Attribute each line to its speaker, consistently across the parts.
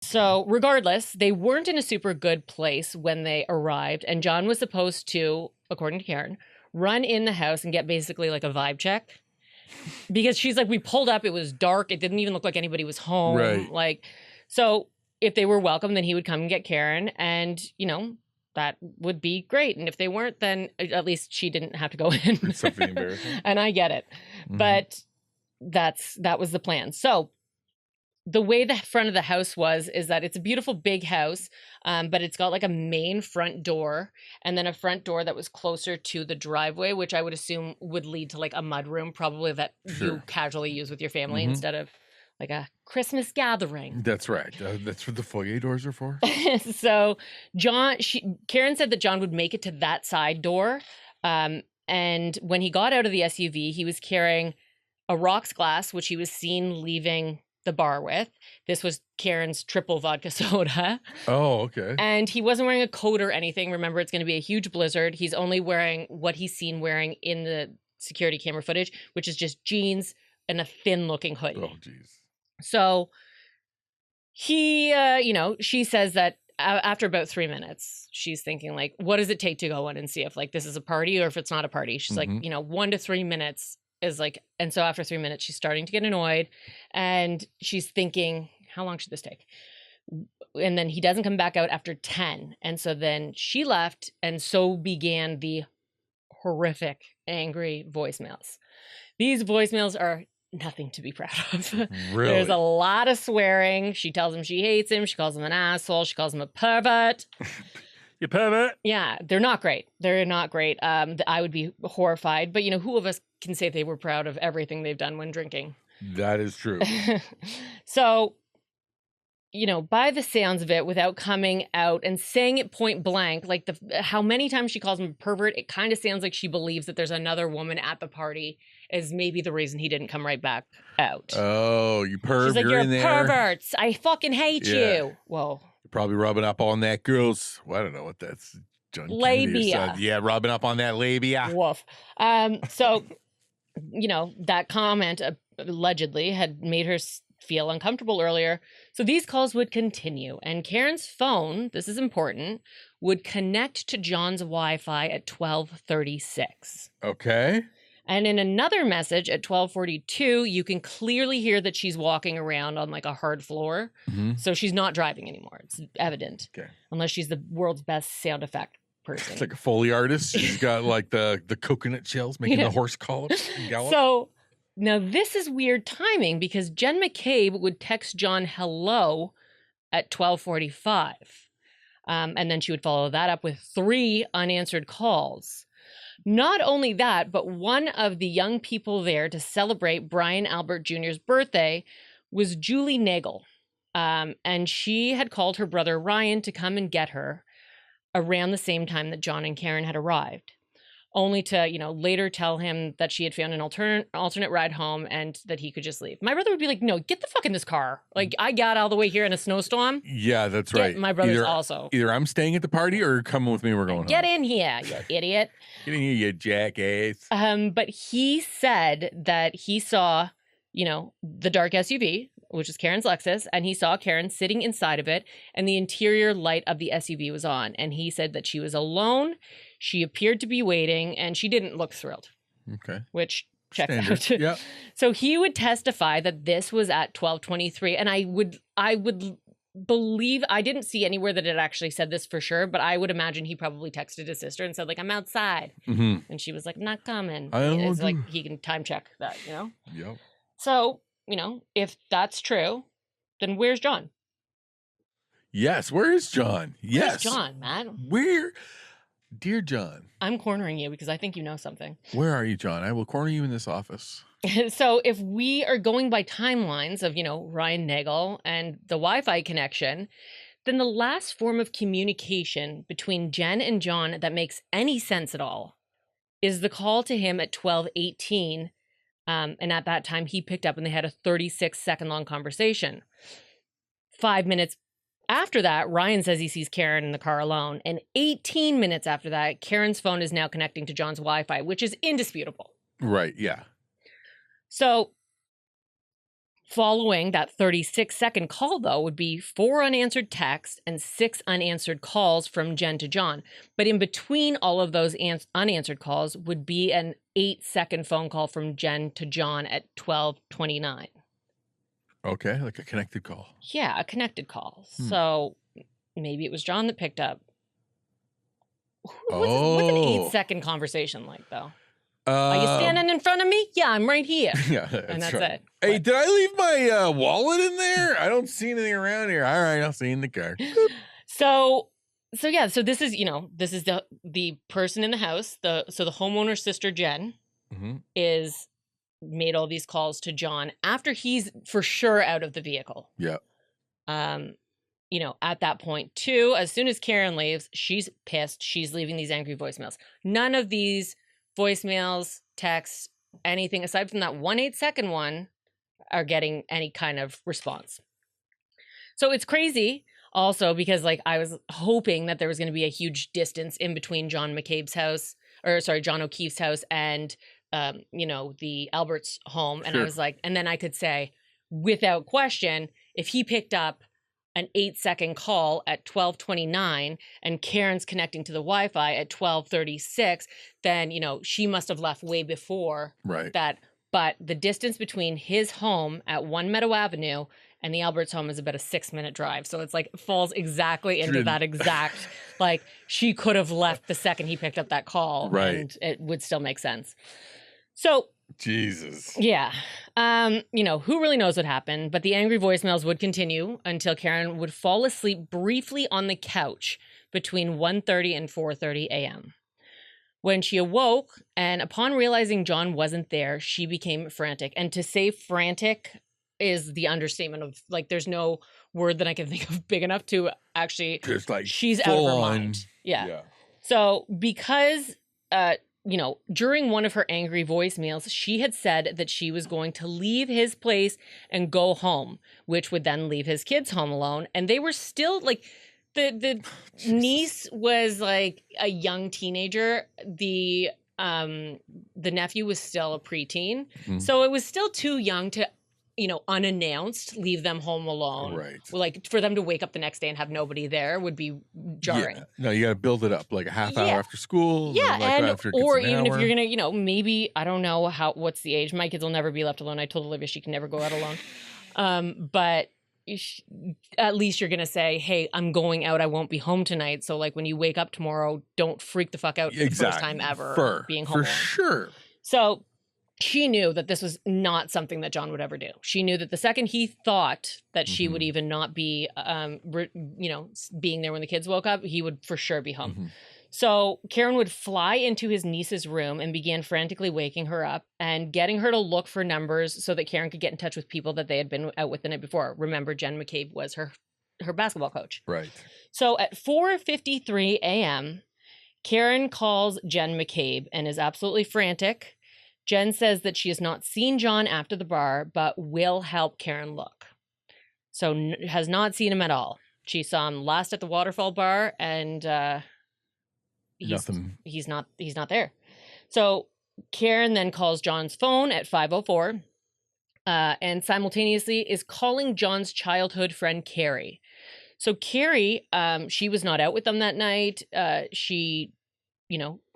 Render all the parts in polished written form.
Speaker 1: So regardless, they weren't in a super good place when they arrived, and John was supposed to, according to Karen, run in the house and get basically like a vibe check. Because she's like, we pulled up, it was dark, it didn't even look like anybody was home.
Speaker 2: Right.
Speaker 1: Like, so if they were welcome, then he would come and get Karen, and that would be great. And if they weren't, then at least she didn't have to go in.
Speaker 2: It's something embarrassing.
Speaker 1: And I get it.
Speaker 2: Mhm.
Speaker 1: But that was the plan. So the way the front of the house is that it's a beautiful big house, but it's got like a main front door and then a front door that was closer to the driveway, which I would assume would lead to like a mud room, probably that you
Speaker 2: Sure.
Speaker 1: casually use with your family
Speaker 2: Mhm.
Speaker 1: instead of like a Christmas gathering.
Speaker 2: That's right. That's what the foyer doors are for.
Speaker 1: So Karen said that John would make it to that side door. And when he got out of the SUV, he was carrying a rocks glass, which he was seen leaving the bar with. This was Karen's triple vodka soda.
Speaker 2: Oh, okay.
Speaker 1: And he wasn't wearing a coat or anything. Remember, it's going to be a huge blizzard. He's only wearing what he's seen wearing in the security camera footage, which is just jeans and a thin looking hoodie.
Speaker 2: Oh, geez.
Speaker 1: So he, she says that after about 3 minutes, she's thinking like, what does it take to go in and see if like this is a party or if it's not a party? She's like,
Speaker 2: Mhm.
Speaker 1: 1 to 3 minutes is like, and so after 3 minutes, she's starting to get annoyed and she's thinking, how long should this take? And then he doesn't come back out after 10. And so then she left, and so began the horrific, angry voicemails. These voicemails are nothing to be proud of.
Speaker 2: Really?
Speaker 1: There's a lot of swearing. She tells him she hates him. She calls him an asshole. She calls him a pervert.
Speaker 2: You pervert.
Speaker 1: Yeah, they're not great. They're not great. I would be horrified. But, who of us can say they were proud of everything they've done when drinking?
Speaker 2: That is true.
Speaker 1: So, by the sounds of it, without coming out and saying it point blank, like how many times she calls him a pervert, it kind of sounds like she believes that there's another woman at the party is maybe the reason he didn't come right back out.
Speaker 2: Oh, you perv.
Speaker 1: She's like,
Speaker 2: you're
Speaker 1: you're
Speaker 2: in there.
Speaker 1: perverts. I fucking hate
Speaker 2: Yeah.
Speaker 1: you. Whoa.
Speaker 2: You're probably rubbing up on that girl's, well, I don't know what that's. John Kennedy or
Speaker 1: Labia.
Speaker 2: something. Yeah, rubbing up on that labia.
Speaker 1: Woof. So, that comment allegedly had made her feel uncomfortable earlier. So these calls would continue, and Karen's phone, this is important, would connect to John's Wi-Fi at 12:36.
Speaker 2: Okay.
Speaker 1: And in another message at 12:42, you can clearly hear that she's walking around on like a hard floor.
Speaker 2: Mhm.
Speaker 1: So she's not driving anymore. It's evident.
Speaker 2: Okay.
Speaker 1: Unless she's the world's best sound effect person.
Speaker 2: It's like a Foley artist. She's got like the coconut shells making the horse gallop.
Speaker 1: So now this is weird timing because Jen McCabe would text John hello at 12:45. And then she would follow that up with 3 unanswered calls. Not only that, but one of the young people there to celebrate Brian Albert Jr.'s birthday was Julie Nagel. And she had called her brother Ryan to come and get her around the same time that John and Karen had arrived, only to, later tell him that she had found an alternate ride home and that he could just leave. My brother would be like, no, get the fuck in this car. Like, I got all the way here in a snowstorm.
Speaker 2: Yeah, that's right.
Speaker 1: My brother's
Speaker 2: Either I'm staying at the party or coming with me. We're going
Speaker 1: Get
Speaker 2: home.
Speaker 1: in here, you idiot.
Speaker 2: Get in here, you jackass.
Speaker 1: But he said that he saw, the dark SUV, which is Karen's Lexus, and he saw Karen sitting inside of it, and the interior light of the SUV was on. And he said that she was alone. She appeared to be waiting, and she didn't look thrilled.
Speaker 2: Okay.
Speaker 1: Which checks
Speaker 2: Standard.
Speaker 1: out.
Speaker 2: Yeah.
Speaker 1: So he would testify that this was at 12:23, and I would believe, I didn't see anywhere that it actually said this for sure, but I would imagine he probably texted his sister and said like, I'm outside.
Speaker 2: Mm-hmm.
Speaker 1: And she was like, not coming.
Speaker 2: It's
Speaker 1: like he can time check that,
Speaker 2: Yep.
Speaker 1: So, if that's true, then where's John?
Speaker 2: Yes. Where is John? Yes.
Speaker 1: Where's John, Matt?
Speaker 2: Where? Dear John.
Speaker 1: I'm cornering you because I think you know something.
Speaker 2: Where are you, John? I will corner you in this office.
Speaker 1: So if we are going by timelines of, Ryan Nagel and the Wi-Fi connection, then the last form of communication between Jen and John that makes any sense at all is the call to him at 12:18. And at that time, he picked up and they had a 36-second long conversation. 5 minutes after that, Ryan says he sees Karen in the car alone. And 18 minutes after that, Karen's phone is now connecting to John's Wi-Fi, which is indisputable.
Speaker 2: Right. Yeah.
Speaker 1: So Following that 36-second call, though, would be 4 unanswered texts and 6 unanswered calls from Jen to John. But in between all of those unanswered calls would be an 8-second phone call from Jen to John at 12:29.
Speaker 2: Okay, like a connected call.
Speaker 1: Yeah, a connected call. So maybe it was John that picked up. What's an 8-second conversation like, though? Are you standing in front of me? Yeah, I'm right here.
Speaker 2: Yeah,
Speaker 1: and that's
Speaker 2: right.
Speaker 1: it.
Speaker 2: Hey, did I leave my wallet in there? I don't see anything around here. All right, I'll see you in the car.
Speaker 1: So this is, this is the person in the house. So the homeowner's sister, Jen, is made all these calls to John after he's for sure out of the vehicle.
Speaker 2: Yeah.
Speaker 1: At that point too, as soon as Karen leaves, she's pissed. She's leaving these angry voicemails. None of these voicemails, texts, anything aside from that 8-second one are getting any kind of response. So it's crazy also because I was hoping that there was going to be a huge distance in between John O'Keefe's house and the Alberts home. And I was like, and then I could say without question, if he picked up an 8-second call at 12:29 and Karen's connecting to the Wi-Fi at 12:36, then, she must have left way before that. But the distance between his home at 1 Meadow Avenue and the Alberts home is about a 6-minute drive. So it's falls exactly into that exact, she could have left the second he picked up that call. And it would still make sense. So
Speaker 2: Jesus.
Speaker 1: Yeah. Who really knows what happened, but the angry voicemails would continue until Karen would fall asleep briefly on the couch between 1:30 and 4:30 a.m. When she awoke, and upon realizing John wasn't there, she became frantic. And to say frantic is the understatement of, there's no word that I can think of big enough to actually,
Speaker 2: just
Speaker 1: she's out of her mind. Yeah. So because, during one of her angry voicemails, she had said that she was going to leave his place and go home, which would then leave his kids home alone. And they were still the niece was a young teenager. The nephew was still a preteen. So it was still too young to, unannounced, leave them home alone.
Speaker 2: Right.
Speaker 1: For them to wake up the next day and have nobody there would be jarring.
Speaker 2: Yeah. No, you got to build it up a half hour after school.
Speaker 1: Yeah. Or even if
Speaker 2: hour.
Speaker 1: you're going to, maybe, I don't know what's the age. My kids will never be left alone. I told Olivia she can never go out alone. But at least you're going to say, hey, I'm going out. I won't be home tonight. So when you wake up tomorrow, don't freak the fuck out for the first time ever being home alone.
Speaker 2: For sure.
Speaker 1: So she knew that this was not something that John would ever do. She knew that the second he thought that she would even not be, being there when the kids woke up, he would for sure be home. So Karen would fly into his niece's room and began frantically waking her up and getting her to look for numbers so that Karen could get in touch with people that they had been out with the night before. Remember, Jen McCabe was her basketball coach.
Speaker 2: Right.
Speaker 1: So at 4:53 a.m., Karen calls Jen McCabe and is absolutely frantic. Jen says that she has not seen John after the bar, but will help Karen look. So has not seen him at all. She saw him last at the Waterfall bar, and he's not there. So Karen then calls John's phone at 5:04, and simultaneously is calling John's childhood friend Carrie. So Carrie, she was not out with them that night. She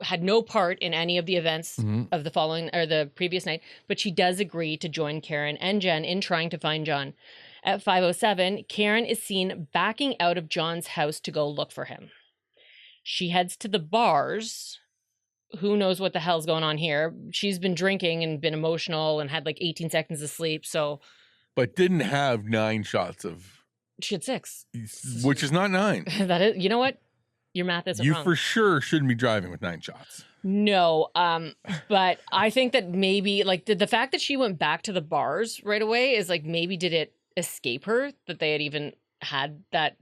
Speaker 1: had no part in any of the events of the previous night, but she does agree to join Karen and Jen in trying to find John. At 5:07, Karen is seen backing out of John's house to go look for him. She heads to the bars. Who knows what the hell's going on here? She's been drinking and been emotional and had 18 seconds of sleep.
Speaker 2: But didn't have 9 shots of.
Speaker 1: She had 6,
Speaker 2: which is not 9.
Speaker 1: That is, you know what? Your math isn't wrong.
Speaker 2: You for sure shouldn't be driving with 9 shots.
Speaker 1: No, but I think that maybe the fact that she went back to the bars right away is maybe did it escape her that they had even had that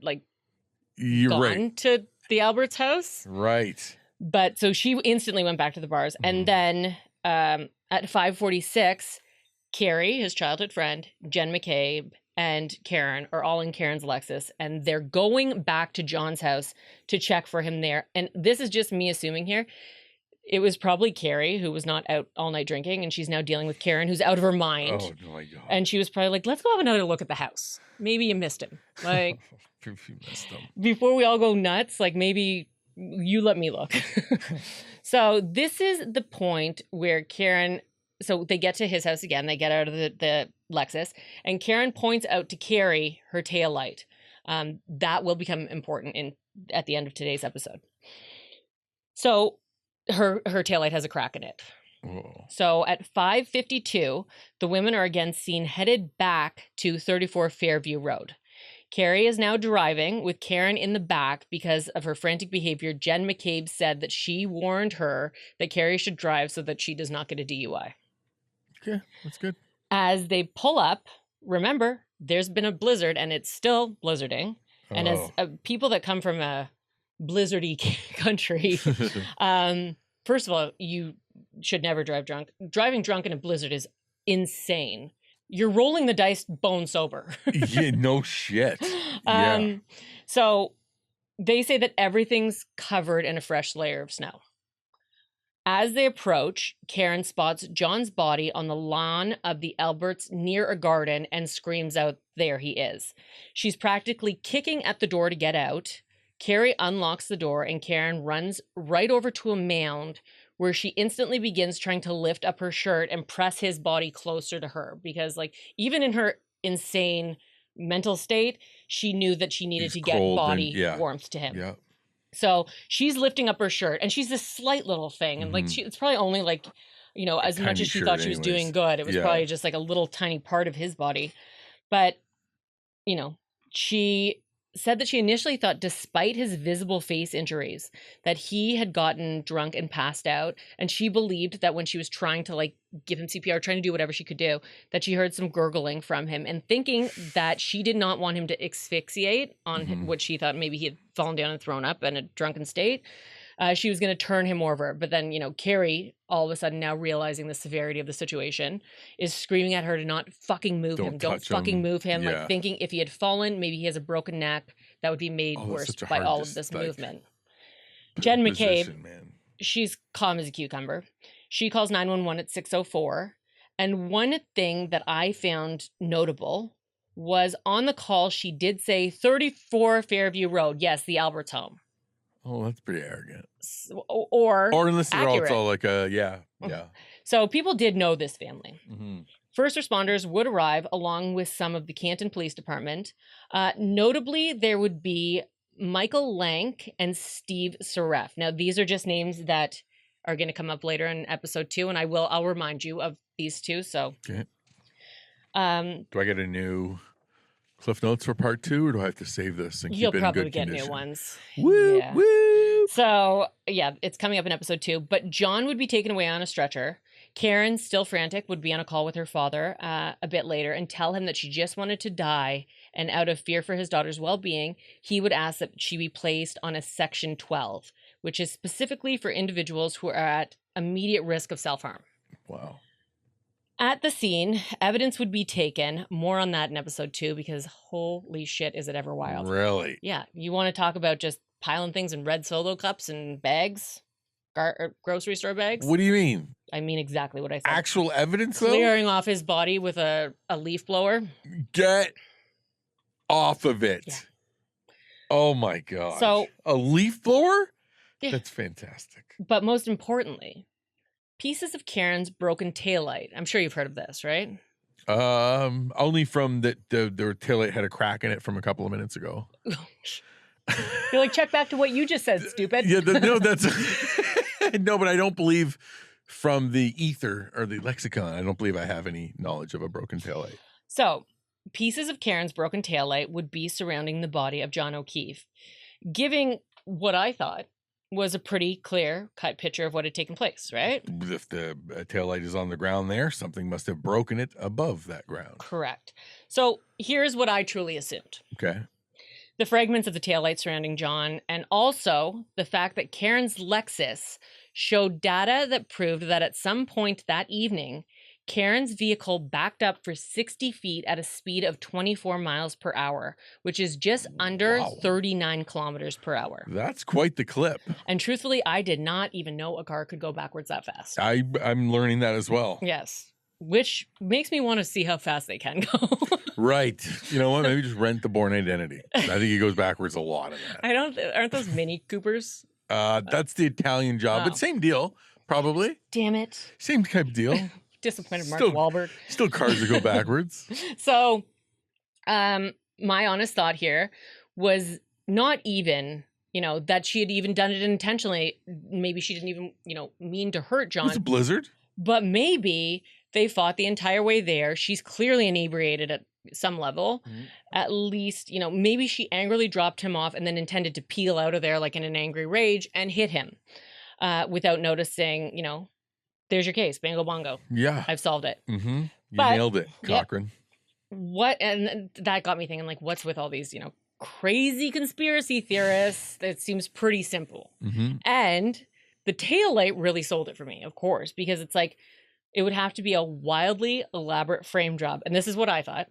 Speaker 2: You're
Speaker 1: gone
Speaker 2: right.
Speaker 1: to the Alberts house.
Speaker 2: Right.
Speaker 1: But so she instantly went back to the bars. And then at 5:46, Carrie, his childhood friend, Jen McCabe, and Karen are all in Karen's Lexus, and they're going back to John's house to check for him there. And this is just me assuming here. It was probably Carrie, who was not out all night drinking, and she's now dealing with Karen, who's out of her mind.
Speaker 2: Oh my God.
Speaker 1: And she was probably like, let's go have another look at the house. Maybe you missed him. Like,
Speaker 2: If you missed them.
Speaker 1: before we all go nuts, like maybe you let me look. So this is the point where Karen, so they get to his house again. They get out of the Lexus, and Karen points out to Carrie her taillight. That will become important at the end of today's episode. So her taillight has a crack in it.
Speaker 2: Oh.
Speaker 1: So at 5:52, the women are again seen headed back to 34 Fairview Road. Carrie is now driving with Karen in the back because of her frantic behavior. Jen McCabe said that she warned her that Carrie should drive so that she does not get a DUI.
Speaker 2: Okay, that's good.
Speaker 1: As they pull up, remember, there's been a blizzard and it's still blizzarding. And as people that come from a blizzardy country, first of all, you should never drive drunk. Driving drunk in a blizzard is insane. You're rolling the dice bone sober.
Speaker 2: Yeah, no shit. Yeah.
Speaker 1: So they say that everything's covered in a fresh layer of snow. As they approach, Karen spots John's body on the lawn of the Alberts near a garden and screams out, "There he is." She's practically kicking at the door to get out. Carrie unlocks the door and Karen runs right over to a mound where she instantly begins trying to lift up her shirt and press his body closer to her because, like, even in her insane mental state, she knew that she needed to get body warmth to him.
Speaker 2: Yeah.
Speaker 1: So she's lifting up her shirt, and she's this slight little thing, and like it's probably only like, you know, as much as she thought she was doing good, it was probably just like a little tiny part of his body. But, you know, she said that she initially thought, despite his visible face injuries, that he had gotten drunk and passed out. And she believed that when she was trying to like give him CPR, trying to do whatever she could do, that she heard some gurgling from him, and thinking that she did not want him to asphyxiate on what she thought maybe he had fallen down and thrown up in a drunken state. She was going to turn him over. But then, you know, Carrie, all of a sudden now realizing the severity of the situation, is screaming at her to not fucking move him. Don't fucking move him. Like thinking if he had fallen, maybe he has a broken neck. That would be made worse by all of this movement. Jen McCabe, she's calm as a cucumber. She calls 911 at 6:04. And one thing that I found notable was on the call, she did say 34 Fairview Road. Yes, the Alberts home.
Speaker 2: Oh, that's pretty arrogant.
Speaker 1: Or
Speaker 2: unless it's all like a, yeah.
Speaker 1: So people did know this family. First responders would arrive along with some of the Canton Police Department. Notably, there would be Michael Lank and Steve Saref. Now, these are just names that are going to come up later in episode 2, and I'll remind you of these two. So,
Speaker 2: okay. Do I get a new Cliff Notes for part 2, or do I have to save this and keep it in good condition? You'll probably get new ones.
Speaker 1: Woo, woo. So, yeah, it's coming up in episode 2. But John would be taken away on a stretcher. Karen, still frantic, would be on a call with her father a bit later and tell him that she just wanted to die. And out of fear for his daughter's well-being, he would ask that she be placed on a Section 12, which is specifically for individuals who are at immediate risk of self-harm.
Speaker 2: Wow.
Speaker 1: At the scene, evidence would be taken. More on that in episode 2, because holy shit, is it ever wild.
Speaker 2: Really?
Speaker 1: Yeah. You want to talk about just piling things in red Solo cups and bags? Grocery store bags?
Speaker 2: What do you mean?
Speaker 1: I mean exactly what I said.
Speaker 2: Actual evidence, though?
Speaker 1: Clearing off his body with a leaf blower.
Speaker 2: Get off of it. Yeah. Oh, my God.
Speaker 1: So,
Speaker 2: a leaf blower?
Speaker 1: Yeah.
Speaker 2: That's fantastic.
Speaker 1: But most importantly, pieces of Karen's broken taillight. I'm sure you've heard of this, right?
Speaker 2: Only from that their taillight had a crack in it from a couple of minutes ago.
Speaker 1: You're like, check back to what you just said, stupid.
Speaker 2: Yeah, no, that's no, but I don't believe from the ether or the lexicon. I don't believe I have any knowledge of a broken taillight.
Speaker 1: So, pieces of Karen's broken taillight would be surrounding the body of John O'Keefe, giving what I thought was a pretty clear-cut picture of what had taken place, right?
Speaker 2: If the taillight is on the ground there, something must have broken it above that ground.
Speaker 1: Correct. So here's what I truly assumed.
Speaker 2: Okay.
Speaker 1: The fragments of the taillight surrounding John, and also the fact that Karen's Lexus showed data that proved that at some point that evening, Karen's vehicle backed up for 60 feet at a speed of 24 miles per hour, which is just under
Speaker 2: Wow.
Speaker 1: 39 kilometers per hour.
Speaker 2: That's quite the clip.
Speaker 1: And truthfully, I did not even know a car could go backwards that fast.
Speaker 2: I'm learning that as well.
Speaker 1: Yes. Which makes me want to see how fast they can go.
Speaker 2: Right. You know what? Maybe just rent the Bourne Identity. I think he goes backwards a lot in that.
Speaker 1: Aren't those Mini Coopers?
Speaker 2: That's the Italian job,
Speaker 1: Oh.
Speaker 2: but same deal, probably.
Speaker 1: Damn it.
Speaker 2: Same type of deal.
Speaker 1: Disappointed Mark
Speaker 2: Still-
Speaker 1: Wahlberg.
Speaker 2: Still cars that go backwards.
Speaker 1: So, my honest thought here was not even, that she had even done it intentionally. Maybe she didn't even, mean to hurt
Speaker 2: It was a
Speaker 1: John,
Speaker 2: blizzard.
Speaker 1: but maybe they fought the entire way there. She's clearly inebriated at some level.
Speaker 2: Mhm.
Speaker 1: At least, maybe she angrily dropped him off and then intended to peel out of there like in an angry rage and hit him without noticing, there's your case, bango bongo.
Speaker 2: Yeah.
Speaker 1: I've solved it.
Speaker 2: Mm-hmm. You
Speaker 1: But-
Speaker 2: nailed it,
Speaker 1: Yep.
Speaker 2: Cochran.
Speaker 1: And that got me thinking, like, what's with all these, crazy conspiracy theorists? That seems pretty simple.
Speaker 2: Mm-hmm.
Speaker 1: And the taillight really sold it for me, of course, because it's like, it would have to be a wildly elaborate frame job. And this is what I thought,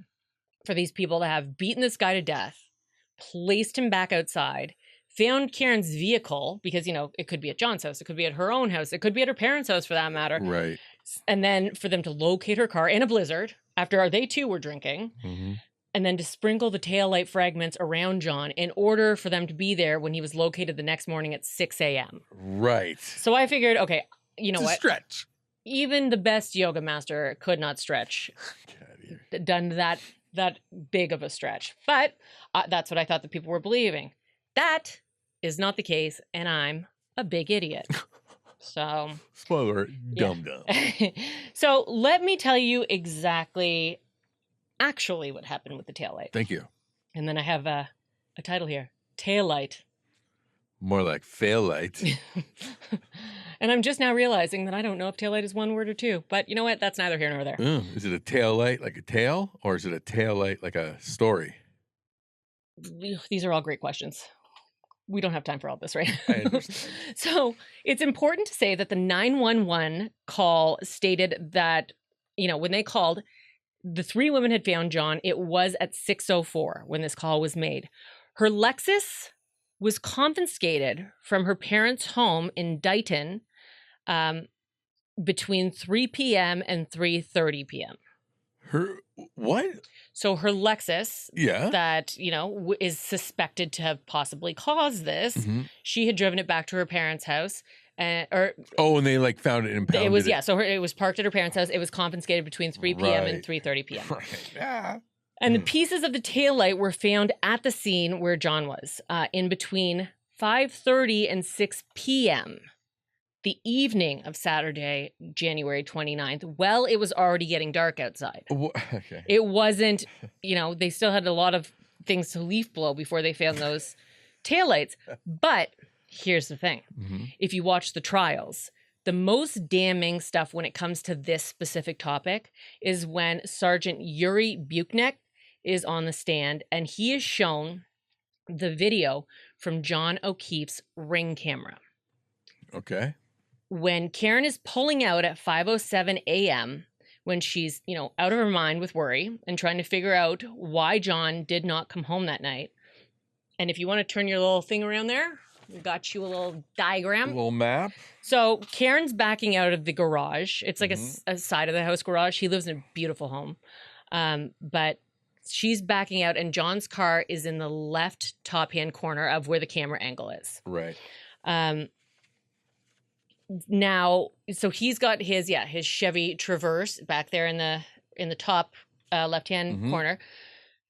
Speaker 1: for these people to have beaten this guy to death, placed him back outside, found Karen's vehicle, because, it could be at John's house, it could be at her own house, it could be at her parents' house for that matter.
Speaker 2: Right.
Speaker 1: And then for them to locate her car in a blizzard after they too were drinking,
Speaker 2: Mm-hmm.
Speaker 1: and then to sprinkle the taillight fragments around John in order for them to be there when he was located the next morning at 6 a.m.
Speaker 2: Right.
Speaker 1: So I figured, okay, you know
Speaker 2: It's a
Speaker 1: what?
Speaker 2: stretch.
Speaker 1: Even the best yoga master could not stretch,
Speaker 2: Get out of here.
Speaker 1: done that big of a stretch. But that's what I thought the people were believing. That is not the case, and I'm a big idiot. So,
Speaker 2: Spoiler,
Speaker 1: Yeah.
Speaker 2: dumb.
Speaker 1: so let me tell you exactly actually what happened with the taillight.
Speaker 2: Thank you.
Speaker 1: And then I have a title here, Taillight.
Speaker 2: More like fail light.
Speaker 1: And I'm just now realizing that I don't know if taillight is one word or two. But you know what? That's neither here nor there.
Speaker 2: Is it a tail light like a tail, or is it a tail light like a story?
Speaker 1: These are all great questions. We don't have time for all this, right?
Speaker 2: I understand.
Speaker 1: So it's important to say that the 911 call stated that, when they called, the three women had found John. It was at 6:04 when this call was made. Her Lexus was confiscated from her parents' home in Dighton between 3 p.m. and 3:30 p.m.
Speaker 2: Her what?
Speaker 1: So her Lexus
Speaker 2: Yeah.
Speaker 1: that, is suspected to have possibly caused this,
Speaker 2: Mhm.
Speaker 1: she had driven it back to her parents' house. Or
Speaker 2: Oh, and they like found it impounded.
Speaker 1: it was, yeah. So it was parked at her parents' house. It was confiscated between 3 p.m. and
Speaker 2: Right.
Speaker 1: 3:30 p.m.
Speaker 2: Right. Yeah.
Speaker 1: And the pieces of the taillight were found at the scene where John was, in between 5:30 and 6 p.m. the evening of Saturday, January 29th. Well, it was already getting dark outside.
Speaker 2: Okay.
Speaker 1: It wasn't, they still had a lot of things to leaf blow before they found those taillights. But here's the thing.
Speaker 2: Mhm.
Speaker 1: If you watch the trials, the most damning stuff when it comes to this specific topic is when Sergeant Yuri Buknek is on the stand and he is shown the video from John O'Keefe's Ring camera.
Speaker 2: Okay.
Speaker 1: When Karen is pulling out at 5:07 a.m., when she's, out of her mind with worry and trying to figure out why John did not come home that night. And if you want to turn your little thing around there, we got you a little diagram.
Speaker 2: A little map.
Speaker 1: So Karen's backing out of the garage. It's like a side of the house garage. She lives in a beautiful home. But she's backing out and John's car is in the left top hand corner of where the camera angle is.
Speaker 2: Right.
Speaker 1: Now, so he's got his Chevy Traverse back there in the top left-hand corner.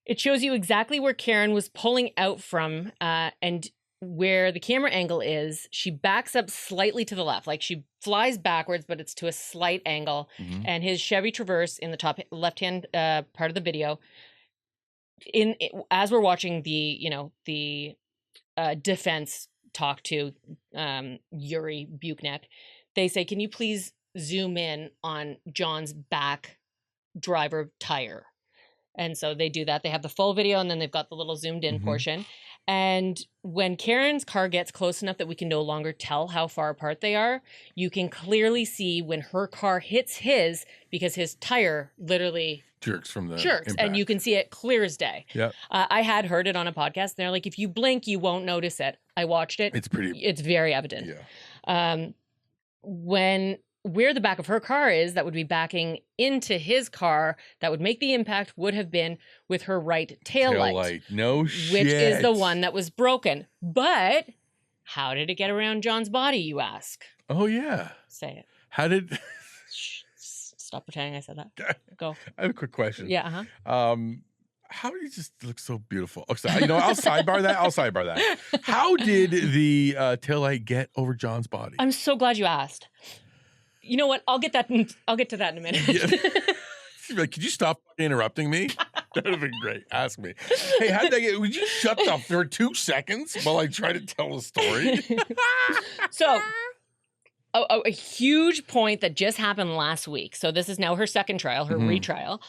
Speaker 1: It shows you exactly where Karen was pulling out from, and where the camera angle is. She backs up slightly to the left, like she flies backwards, but it's to a slight angle.
Speaker 2: Mhm.
Speaker 1: And his Chevy Traverse in the top left-hand part of the video. As we're watching the defense talk to Yuri Buknek, they say, "Can you please zoom in on John's back driver tire?" And so they do that. They have the full video and then they've got the little zoomed in portion. And when Karen's car gets close enough that we can no longer tell how far apart they are, you can clearly see when her car hits his, because his tire literally
Speaker 2: Jerks from the
Speaker 1: jerks,
Speaker 2: impact.
Speaker 1: and you can see it clear as day.
Speaker 2: Yeah.
Speaker 1: I had heard it on a podcast. And they're like, if you blink, you won't notice it. I watched it. It's very evident.
Speaker 2: Yeah.
Speaker 1: When where the back of her car is, that would be backing into his car, that would make the impact, would have been with her right tail light.
Speaker 2: No shit.
Speaker 1: Which is the one that was broken. But how did it get around John's body, you ask?
Speaker 2: Oh, yeah.
Speaker 1: Say it.
Speaker 2: How did...
Speaker 1: Shh, stop pretending I said that. Go.
Speaker 2: I have a quick question.
Speaker 1: Yeah,
Speaker 2: How do you just look so beautiful? Oh, sorry. I'll sidebar that. How did the taillight get over John's body?
Speaker 1: I'm so glad you asked. You know what? I'll get to that in a minute.
Speaker 2: Yeah. Like, could you stop interrupting me? That would have been great. Ask me. Hey, how did I get... Would you shut up for 2 seconds while I try to tell a story?
Speaker 1: So... a huge point that just happened last week. So this is now her second trial, her retrial.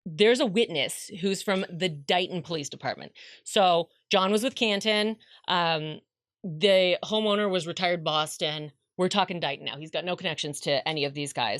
Speaker 1: There's a witness who's from the Dighton Police Department. So John was with Canton. The homeowner was retired Boston. We're talking Dighton now. He's got no connections to any of these guys.